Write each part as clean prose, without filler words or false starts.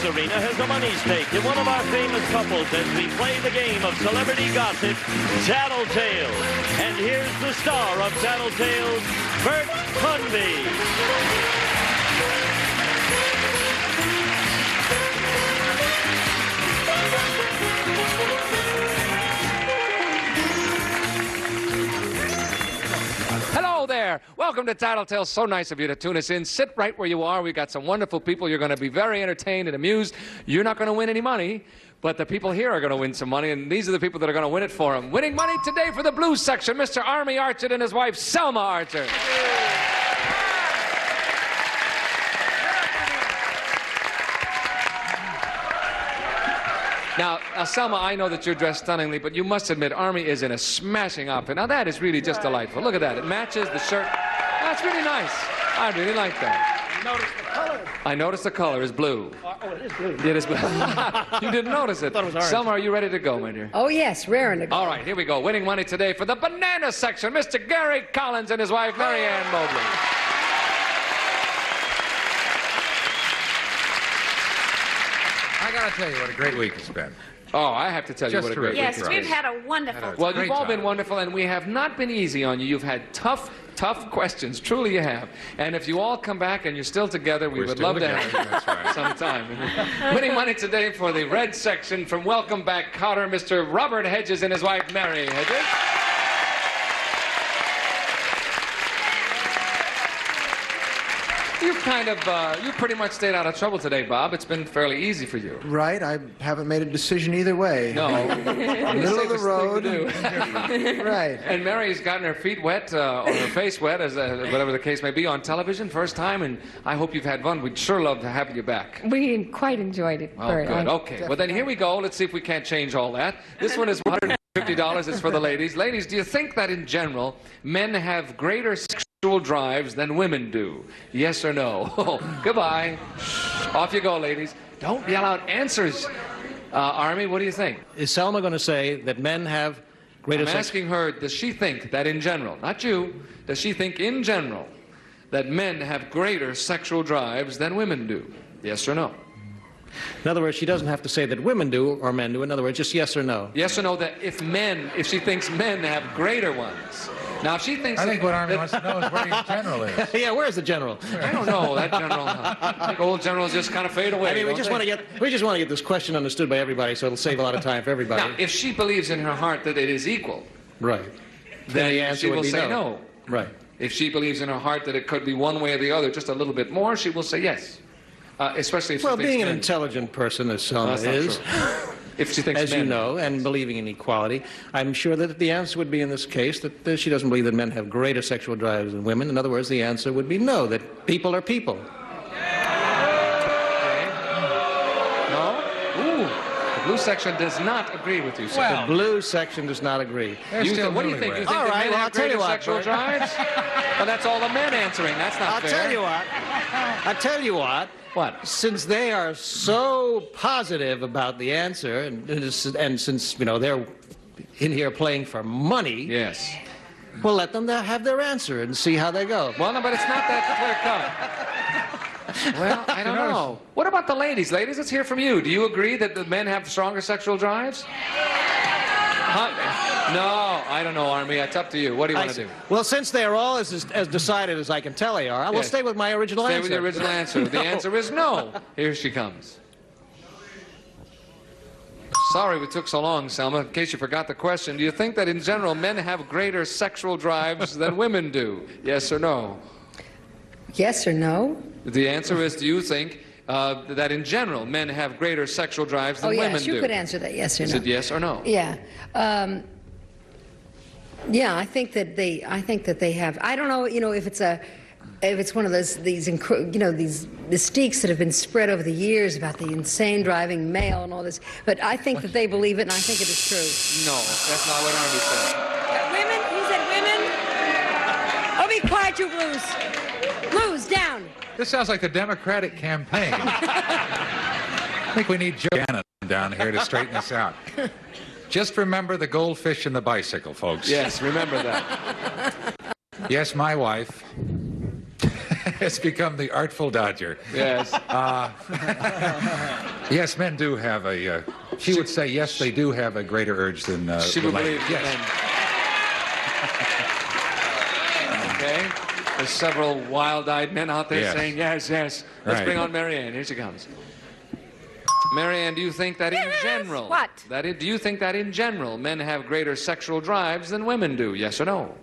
This arena has a money stake in one of our famous couples as we play the game of celebrity gossip, Tattletales. And here's the star of Tattletales, Bert Hunby. Hello there. Welcome to Tattletales. So nice of you to tune us in. Sit right where you are. We've got some wonderful people. You're going to be very entertained and amused. You're not going to win any money, but the people here are going to win some money, and these are the people that are going to win it for them. Winning money today for the blues section, Mr. Army Archer and his wife, Selma Archer. Now, Selma, I know that you're dressed stunningly, but you must admit, Army is in a smashing outfit. Now, that is really just delightful. Look at that. It matches the shirt. That's really nice. I really like that. Notice the color. I noticed the color is blue. Oh, it is blue. It is blue. You didn't notice it. I thought it was orange. Selma, are you ready to go, my dear? Oh, yes, raring to go. All right, here we go. Winning money today for the banana section, Mr. Gary Collins and his wife, Mary Ann Mobley. I gotta tell you what a great week it's been. Oh, I have to tell you Just what a great terrific. week Yes, it's we've been. had a wonderful time. Well, Great you've all been job. wonderful, and we have not been easy on you. You've had tough questions. Truly you have. And if you all come back and you're still together, we We're would still love to together, have you that's right. sometime. Winning money today for the red section from Welcome Back Cotter, Mr. Robert Hedges and his wife, Mary Hedges. You pretty much stayed out of trouble today, Bob. It's been fairly easy for you. Right, I haven't made a decision either way. No. Middle of the road. Right. And Mary's gotten her feet wet, or her face wet, as whatever the case may be, on television, first time, and I hope you've had fun. We'd sure love to have you back. We quite enjoyed it. Oh, good. Okay. Well, then here we go. Let's see if we can't change all that. This one is $150. It's for the ladies. Ladies, do you think that in general, men have greater sexual drives than women do? Yes or no? Goodbye. Off you go, ladies. Don't yell out answers. Army, what do you think? Is Selma going to say that men have greater I'm sex? asking her, does she think that in general, not you, does she think in general that men have greater sexual drives than women do? Yes or no? In other words, she doesn't have to say that women do or men do. In other words, just yes or no. Yes or no that if she thinks men have greater ones. Now, if she thinks... I think what Army wants to know is where the general is. Yeah, where's the general? I don't know. That general... I think old generals just kind of fade away. I mean, we don't just they? want to get this question understood by everybody, so it'll save a lot of time for everybody. Now, if she believes in her heart that it is equal, Right. then the answer she would will be say no. no. Right. If she believes in her heart that it could be one way or the other, just a little bit more, she will say yes. Especially if she Well, thinks being an men... intelligent person, as Selma That's not is, true. If she thinks as men... you know, and believing in equality, I'm sure that the answer would be in this case that she doesn't believe that men have greater sexual drives than women. In other words, the answer would be no, that people are people. No? Ooh. The blue section does not agree with you, sir. The blue section does not agree. They're still What do you think? You think All that right, men well, have I'll tell greater you what, sexual Bert. drives? Well, that's all the men answering. That's not I'll fair. tell you what. What? Since they are so positive about the answer, and since, you know, they're in here playing for money, Yes. we'll let them have their answer and see how they go. Well, no, but it's not that clear cut. Well, I don't know. What about the ladies? Ladies, let's hear from you. Do you agree that the men have stronger sexual drives? No, I don't know, Army. It's up to you. What do you want to do? Well, since they are all as decided as I can tell they are, I will Yes. stay with my original Stay answer. with the original answer. The No. answer is no. Here she comes. Sorry we took so long, Selma. In case you forgot the question, do you think that in general men have greater sexual drives than women do? Yes or no? Yes or no? The answer is, do you think that in general men have greater sexual drives than Oh, women yes, do? you could answer that yes or Is no. it yes or no? Yeah. Yeah, I think that they have. I don't know, you know, if it's one of these mystiques that have been spread over the years about the insane driving male and all this, but I think that they believe it, and I think it is true. No, that's not what Army said. Women? He said women? Oh, be quiet, you blues. Blues, down. This sounds like the Democratic campaign. I think we need Joe Gannon down here to straighten this out. Just remember the goldfish and the bicycle, folks. Yes, remember that. Yes, my wife. has become the Artful Dodger. Yes. Yes, men do have a... she would say, yes, they do have a greater urge than... she would believe yes. men. Okay. There's several wild-eyed men out there Yes. saying, yes, yes. Let's Right. bring on Marianne. Here she comes. Marianne, do you think that in general... What? Do you think that in general men have greater sexual drives than women do? Yes or no?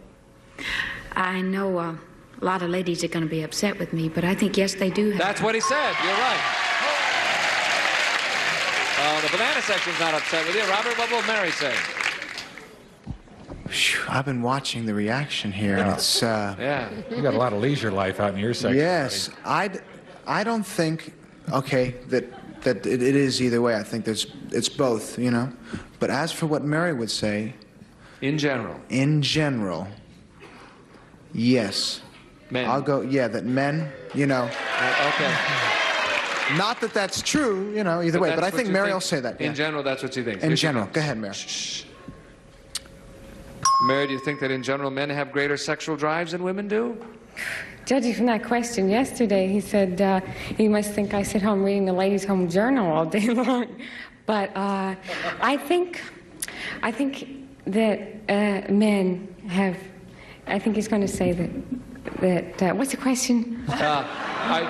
I know a lot of ladies are going to be upset with me, but I think, yes, they do have. That's what he said. You're right. The banana section's not upset with you. Robert, what will Mary say? Phew, I've been watching the reaction here. It's Yeah. You got a lot of leisure life out in your section. yes. I don't think that it is either way. I think it's both, you know. But as for what Mary would say, In general. in general, yes. Men. I'll go. Yeah, that men, you know. Okay. Not that that's true, you know, either way. But I think Mary will say that. In Yeah. general, that's what she thinks. In Here she general. comes. Go ahead, Mary. Mary, do you think that in general men have greater sexual drives than women do? Judging from that question yesterday, he said, you must think I sit home reading the Ladies' Home Journal all day long. But I think that men have, I think he's going to say that what's the question?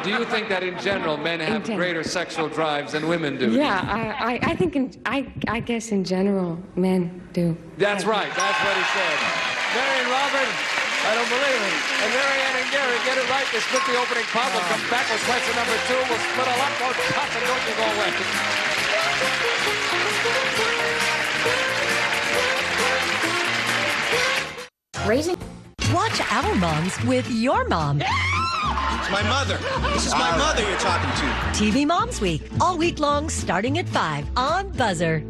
Do you think that in general men have general. greater sexual drives than women do? Yeah, I think, I guess in general, men do. That's right. That's what he said. Mary and Robert, I don't believe it. And Marianne and Gary get it right. They split the opening pot. We'll come back with question number 2. We'll split a lot more pots, and don't you go away. Raising. Watch Our Moms with your mom. It's my mother. This is my mother you're talking to. TV Moms Week, all week long, starting at 5 on Buzzer.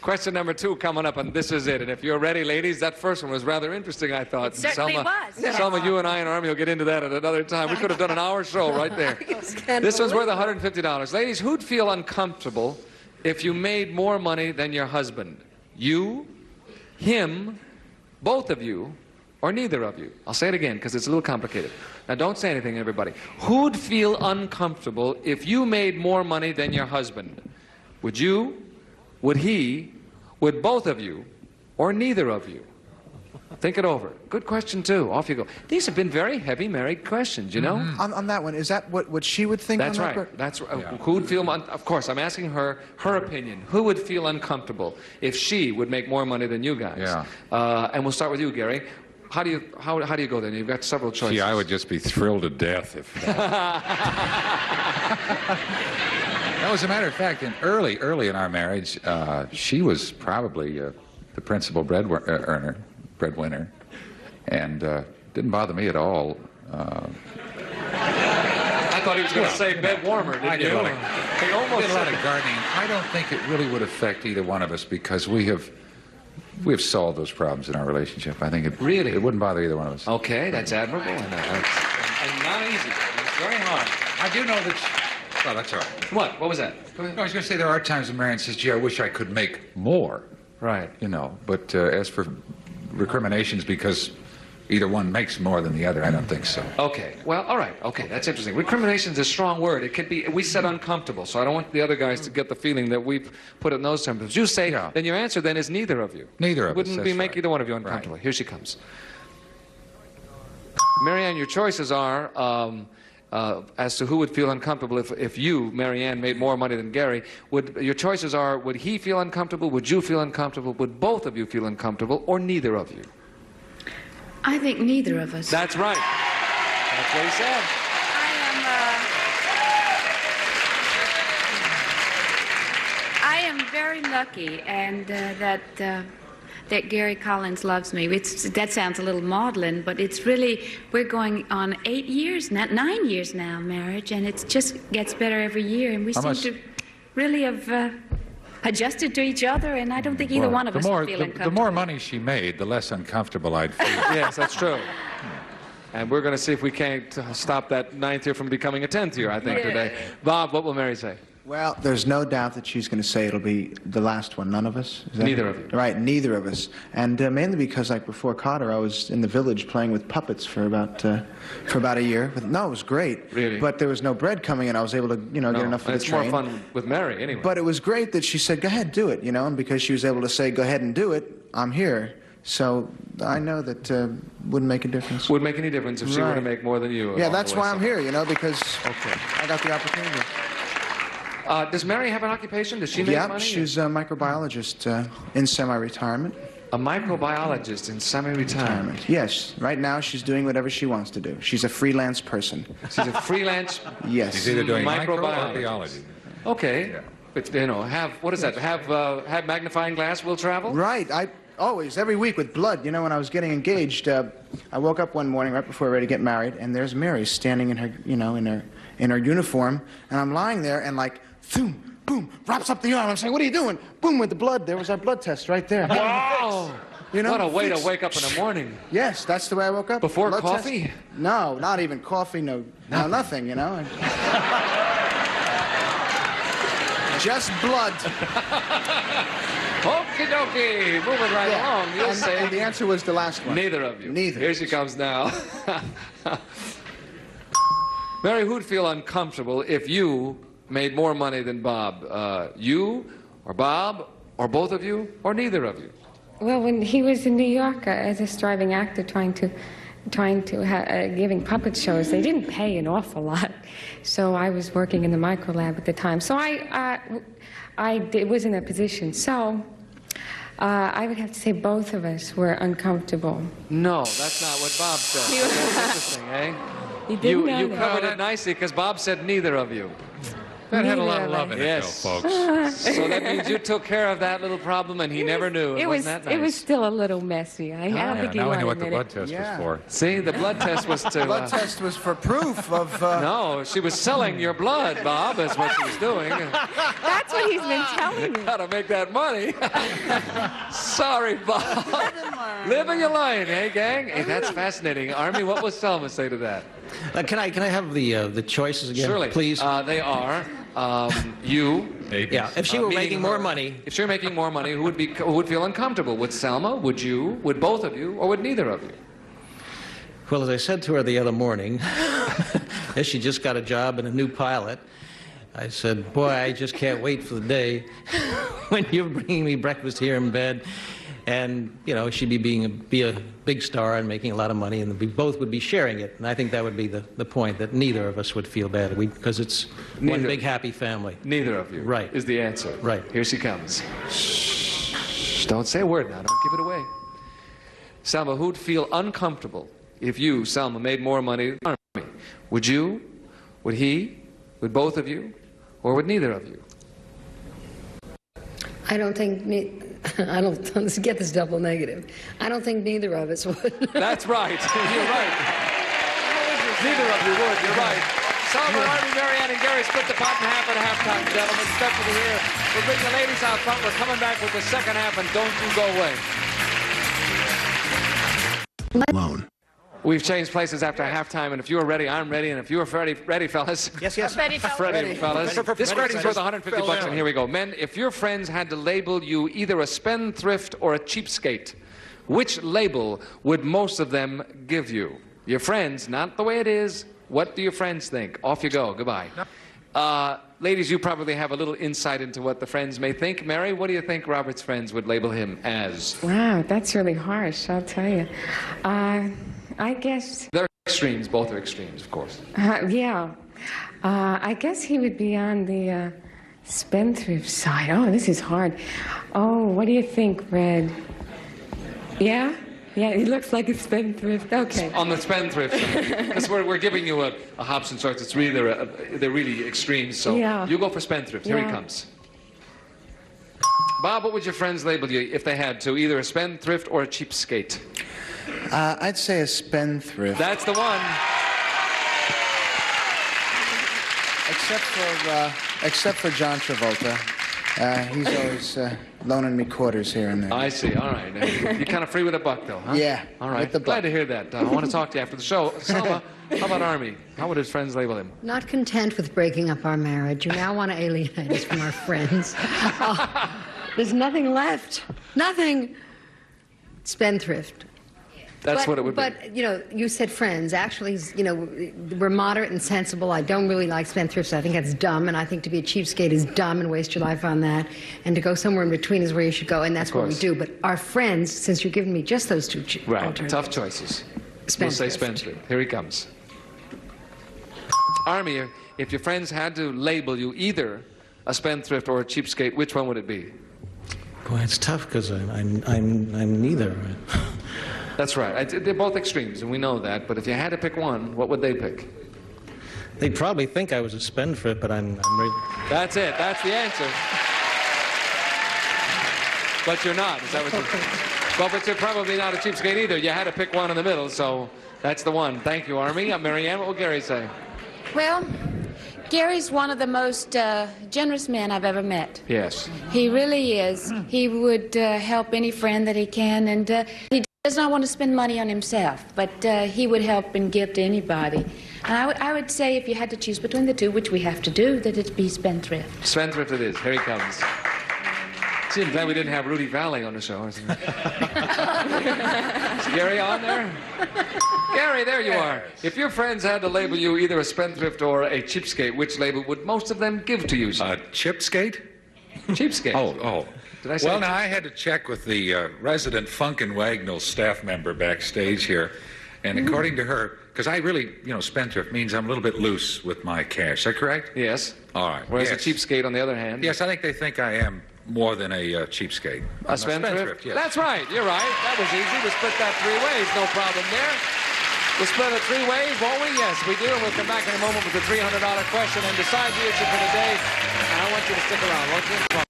Question number 2 coming up, and this is it. And if you're ready, ladies, that first one was rather interesting, I thought. It certainly was. Selma, you and I and Army will get into that at another time. We could have done an hour show right there. This one's worth $150. Ladies, who'd feel uncomfortable if you made more money than your husband? You, him, both of you, or neither of you? I'll say it again because it's a little complicated. Now, don't say anything, everybody. Who'd feel uncomfortable if you made more money than your husband? Would you? Would he? Would both of you? Or neither of you? Think it over. Good question, too. Off you go. These have been very heavy married questions, you know? On that one, is that what she would think? That's on that right. That's who would feel? Of course, I'm asking her opinion. Who would feel uncomfortable if she would make more money than you guys? Yeah. And we'll start with you, Gary. How do you go then? You've got several choices. Gee, I would just be thrilled to death if... Now, as a matter of fact, early in our marriage, she was probably the principal breadwinner, and didn't bother me at all. I thought he was going to say bed warmer, didn't I you? did. He almost did a lot said of it. gardening. I don't think it really would affect either one of us because we have solved those problems in our relationship. I think it wouldn't bother either one of us. Okay, that's admirable and not easy. It's very hard. I do know that. Well, that's all right. What was that? No, I was going to say there are times when Marion says, "Gee, I wish I could make more." Right. You know, but as for recriminations because either one makes more than the other, I don't think so. Okay. Well, all right. Okay, that's interesting. Recrimination is a strong word. It could be. We said uncomfortable, so I don't want the other guys to get the feeling that we've put it in those terms. But you say, then your answer then is neither of you. Neither of us. Wouldn't be make either one of you uncomfortable. Right. Here she comes. Marianne, your choices are as to who would feel uncomfortable if you, Marianne, made more money than Gary. Your choices are: would he feel uncomfortable? Would you feel uncomfortable? Would both of you feel uncomfortable, or neither of you? I think neither of us. That's right. That's what he said. I am very lucky, and that Gary Collins loves me. That sounds a little maudlin, but it's really, we're going on 8 years now, 9 years now, marriage, and it just gets better every year, and we seem to really have adjusted to each other, and I don't think either one of us would feel uncomfortable. The more money she made, the less uncomfortable I'd feel. Yes, that's true. And we're going to see if we can't stop that 9th year from becoming a 10th year, I think, today. Bob, what will Mary say? Well, there's no doubt that she's going to say it'll be the last one. None of us? Is that Neither of you. Right, neither of us. And mainly because, like, before Carter, I was in the village playing with puppets for about a year. No, it was great. Really? But there was no bread coming in. I was able to, get enough for the It's train. more fun with Mary, anyway. But it was great that she said, go ahead, do it, and because she was able to say, go ahead and do it, I'm here. So I know that wouldn't make a difference. Would make any difference if she were to make more than you? Yeah, that's why I'm here, because Okay. I got the opportunity. Does Mary have an occupation? Does she make money? Yeah, she's a microbiologist in semi-retirement. A microbiologist in semi-retirement. Yes, right now she's doing whatever she wants to do. She's a freelance person. She's a freelance Yes. She's either doing micro or microbiology. biology. Okay. Yeah. But, what is that? Have magnifying glass will travel? Right, always, every week with blood. When I was getting engaged, I woke up one morning right before we were ready to get married, and there's Mary standing in her, in her uniform, and I'm lying there, and like, boom, boom, wraps up the arm. I'm saying, what are you doing? Boom, with the blood. There was our blood test right there. Wow! What a way to wake up in the morning. Yes, that's the way I woke up. Before blood coffee? Test. No, not even coffee. No, nothing. Just blood. Okie dokie, moving right along. You'll say. And the answer was the last one. Neither of you. Neither. Here she comes now. Mary, who'd feel uncomfortable if you made more money than Bob? You, or Bob, or both of you, or neither of you? Well, when he was in New York as a striving actor giving puppet shows, they didn't pay an awful lot. So I was working in the micro lab at the time. So I was in a position. So I would have to say both of us were uncomfortable. No, that's not what Bob said. That's interesting, eh? You covered it nicely because Bob said neither of you. That had a lot of love in it, Yes. though, folks. So that means you took care of that little problem and he never knew. Wasn't that nice? It was still a little messy. I don't think he now I wanted know what the it. blood test was for. See, the blood test was to... The blood test was for proof of... No, she was selling your blood, Bob, is what she was doing. That's what he's been telling me. Gotta make that money. Sorry, Bob. Live and you learn, eh, gang? Hey, that's fascinating. Army, what will Selma say to that? Can I have the choices again, Surely. please? They are you. Yeah, if she were making more money. If she were making more money, who would feel uncomfortable? Would Selma? Would you? Would both of you? Or would neither of you? Well, as I said to her the other morning, as she just got a job and a new pilot, I said, boy, I just can't wait for the day when you're bringing me breakfast here in bed. And, she'd be a big star and making a lot of money, and we both would be sharing it. And I think that would be the point, that neither of us would feel bad, because it's one big happy family. Neither of you. Right. Is the answer. Right. Here she comes. Shh. Don't say a word now. Don't give it away. Selma, who'd feel uncomfortable if you, Selma, made more money than Army? Would you? Would he? Would both of you? Or would neither of you? Let's get this double negative. I don't think neither of us would. That's right. You're right. Neither of you would. You're right. Selma, Army, Marianne, and Gary split the pot in half at halftime, gentlemen. Special to hear. We'll bring the ladies out front. We're coming back with the second half, and don't you go away. Alone. We've changed places after halftime, and if you are ready, I'm ready, and if you are ready, fellas. Yes. Ready, fellas. Ready, fellas. This rating's worth $150, and here we go. Men, if your friends had to label you either a spendthrift or a cheapskate, which label would most of them give you? Your friends, not the way it is. What do your friends think? Off you go. Goodbye. Ladies, you probably have a little insight into what the friends may think. Mary, what do you think Robert's friends would label him as? Wow, that's really harsh, I'll tell you. I guess... They're extremes. Both are extremes, of course. Yeah. I guess he would be on the spendthrift side. Oh, this is hard. Oh, what do you think, Red? Yeah? Yeah, he looks like a spendthrift. Okay. On the spendthrift side. Because we're giving you a Hobson sort. It's really, they're really extremes. So yeah. You go for spendthrift. Here he comes. Bob, what would your friends label you if they had to? Either a spendthrift or a cheapskate? I'd say a spendthrift. That's the one. Except for John Travolta. He's always loaning me quarters here and there. I see. All right. You're kind of free with a buck, though, huh? Yeah. All right. With the Glad buck. to hear that. I want to talk to you after the show. Selma, how about Army? How would his friends label him? Not content with breaking up our marriage, you now want to alienate us from our friends. Oh, there's nothing left. Nothing. Spendthrift. That's what it would be. But, you know, you said friends. Actually, you know, we're moderate and sensible. I don't really like spendthrifts. I think that's dumb, and I think to be a cheapskate is dumb and waste your life on that. And to go somewhere in between is where you should go, and that's what we do. But our friends, since you're giving me just those two alternatives. Tough choices. Spendthrift. We'll say spendthrift. Here he comes. Army, if your friends had to label you either a spendthrift or a cheapskate, which one would it be? Boy, it's tough because I'm neither. That's right. They're both extremes, and we know that. But if you had to pick one, what would they pick? They'd probably think I was a spendthrift, but I'm really... That's it. That's the answer. But you're not. Is that what you're... Well, but you're probably not a cheapskate either. You had to pick one in the middle, so that's the one. Thank you, Army. Marianne, what will Gary say? Well, Gary's one of the most generous men I've ever met. Yes. He really is. He would help any friend that he can, and he does not want to spend money on himself, but he would help and give to anybody. And I would say if you had to choose between the two, which we have to do, that it'd be spendthrift. Spendthrift it is. Here he comes. Gee, I'm glad we didn't have Rudy Valley on the show. Is Gary on there? Gary, there you are. If your friends had to label you either a spendthrift or a cheapskate, which label would most of them give to you? Chipskate? Cheapskate. Oh. Did I say Well, now, I had to check with the resident Funk and Wagnall staff member backstage here, and according to her, because I really, spendthrift means I'm a little bit loose with my cash. Is that correct? Yes. All right. Whereas yes. a cheapskate, on the other hand... Yes, I think they think I am more than a cheapskate. A spendthrift? Yes. That's right. You're right. That was easy. We split that 3 ways. No problem there. We'll split it 3 ways, won't we? Yes, we do. And we'll come back in a moment with the $300 question and decide the issue for the day. And I want you to stick around, won't you?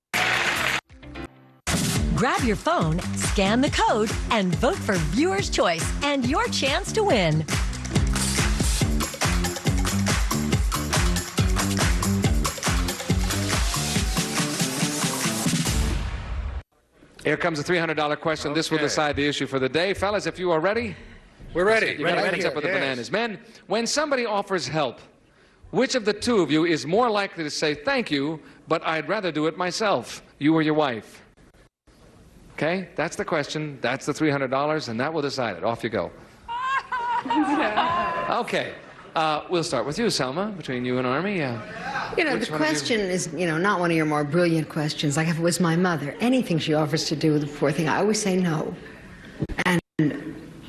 Grab your phone, scan the code, and vote for Viewer's Choice and your chance to win. Here comes the $300 question. This will decide the issue for the day. Fellas, if you are ready. We're ready. You got to catch up with the bananas. Men, when somebody offers help, which of the two of you is more likely to say thank you, but I'd rather do it myself? You or your wife? Okay, that's the question. That's the $300, and that will decide it. Off you go. Okay, we'll start with you, Selma, between you and Army. The question is, not one of your more brilliant questions. Like if it was my mother, anything she offers to do with the poor thing, I always say no. And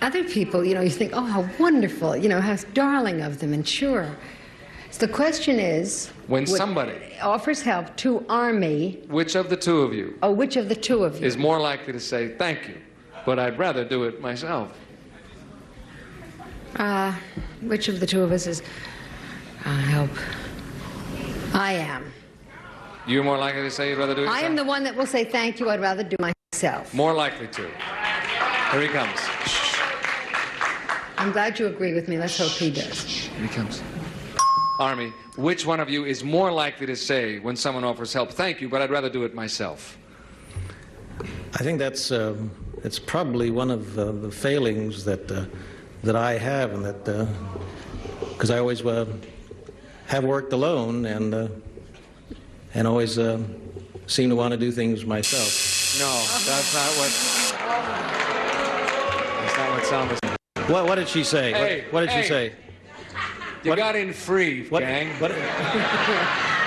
other people, you think, oh, how wonderful, how darling of them, and sure. So the question is... When somebody offers help to Army... Which of the two of you... Oh, which of the two of you... is more likely to say thank you, but I'd rather do it myself? Which of the two of us is... help. I am. You're more likely to say you'd rather do it yourself? I am the one that will say thank you, I'd rather do myself. More likely to. Here he comes. I'm glad you agree with me. Let's hope he does. Here he comes. Army, which one of you is more likely to say when someone offers help, thank you, but I'd rather do it myself? I think that's it's probably one of the failings that I have, and that because I always have worked alone and always seem to want to do things myself. No, that's not what Selma said. What did she say? Hey, what did she say? You got in free, gang.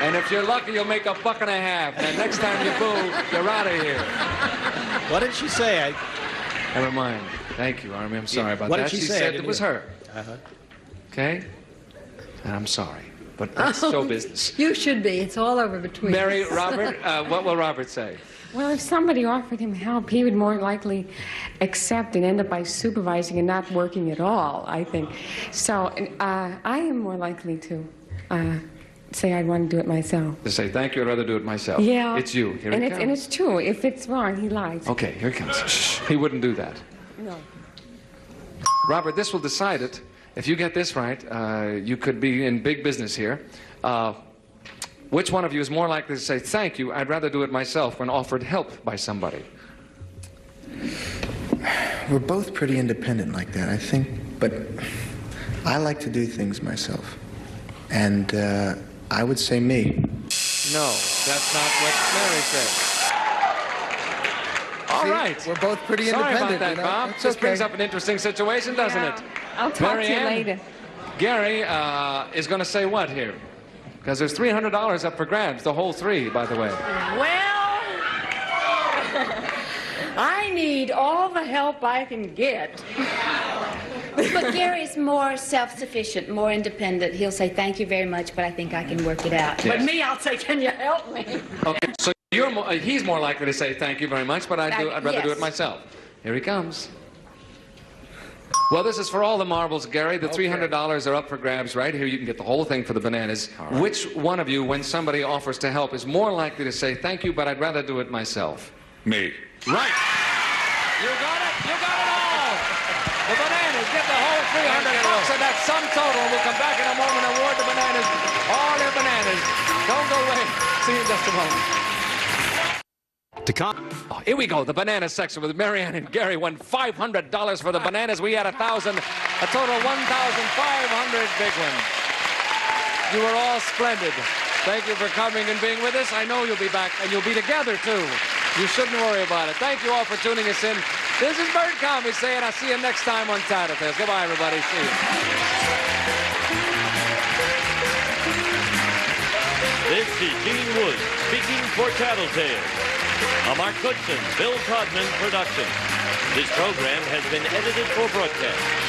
And if you're lucky, you'll make $1.50. And next time you boo, you're out of here. What did she say? Never mind. Thank you, Army. I'm sorry about that. What did she say? Said it was her. Okay? And I'm sorry. But that's show business. You should be. It's all over between Mary, us. Robert, what will Robert say? Well, if somebody offered him help, he would more likely accept and end up by supervising and not working at all, I think. So I am more likely to say I'd want to do it myself. To say, thank you, I'd rather do it myself. Yeah. It's you. Here and it comes. And it's true. If it's wrong, he lies. Okay, here it comes. Shh. He wouldn't do that. No. Robert, this will decide it. If you get this right, you could be in big business here. Which one of you is more likely to say, thank you, I'd rather do it myself, when offered help by somebody? We're both pretty independent like that, I think, but I like to do things myself. And I would say me. No, that's not what Mary said. All right. We're both pretty Sorry independent. about that, you know? Bob. It's This okay. brings up an interesting situation, doesn't it? I'll talk to you Marianne, later. Gary is going to say what here? Because there's $300 up for grabs, the whole three, by the way. Well, I need all the help I can get. But Gary's more self-sufficient, more independent. He'll say, thank you very much, but I think I can work it out. But me, I'll say, can you help me? Okay, so he's more likely to say thank you very much, but I'd rather do yes. it myself. Here he comes. Well, this is for all the marbles, Gary. The $300 are up for grabs right here. You can get the whole thing for the bananas. Right. Which one of you, when somebody offers to help, is more likely to say thank you, but I'd rather do it myself? Me. Right. You got it. You got it all. The bananas get the whole $300, and that's sum total. We'll come back in a moment and award the bananas, all their bananas. Don't go away. See you in just a moment. Oh, here we go, the banana section with Marianne and Gary won $500 for the bananas. We had 1,000, a total of 1,500 big ones. You were all splendid. Thank you for coming and being with us. I know you'll be back, and you'll be together, too. You shouldn't worry about it. Thank you all for tuning us in. This is Bert Comey saying I'll see you next time on Tattletales. Goodbye, everybody. See you. This is Gene Wood speaking for Tattletales. A Mark Goodson, Bill Todman production. This program has been edited for broadcast.